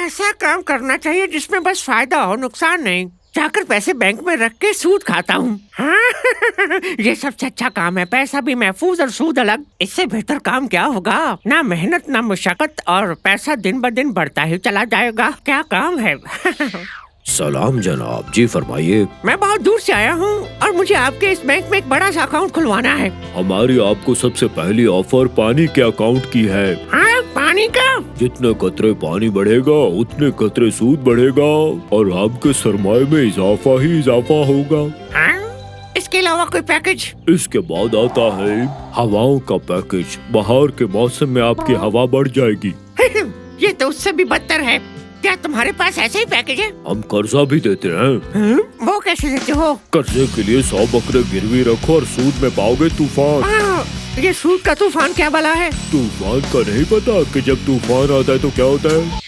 ऐसा काम करना चाहिए जिसमें बस फायदा हो, नुकसान नहीं। जाकर पैसे बैंक में रख के सूद खाता हूँ। हाँ? ये सबसे अच्छा काम है, पैसा भी महफूज और सूद अलग। इससे बेहतर काम क्या होगा? ना मेहनत ना मुशक्कत, और पैसा दिन ब दिन बढ़ता ही चला जाएगा। क्या काम है? सलाम जनाब, जी फरमाइए। मैं बहुत दूर से आया हूँ और मुझे आपके इस बैंक में एक बड़ा सा अकाउंट खुलवाना है। हमारी आपको सबसे पहली ऑफर पानी के अकाउंट की है। हाँ, पानी का? जितने कतरे पानी बढ़ेगा उतने कतरे सूद बढ़ेगा और आपके सरमाए में इजाफा ही इजाफा होगा। हाँ? इसके अलावा कोई पैकेज? इसके बाद आता है हवाओं का पैकेज। बाहर के मौसम में आपकी हवा बढ़ जाएगी। ये तो उससे भी बदतर है। क्या तुम्हारे पास ऐसे ही पैकेज है? हम कर्जा भी देते हैं। वो कैसे देते हो? कर्जे के लिए 100 बकरे गिरवी रखो और सूद में पाओगे तूफान। ये सूद का तूफान क्या बला है? तूफान का नहीं पता कि जब तूफान आता है तो क्या होता है?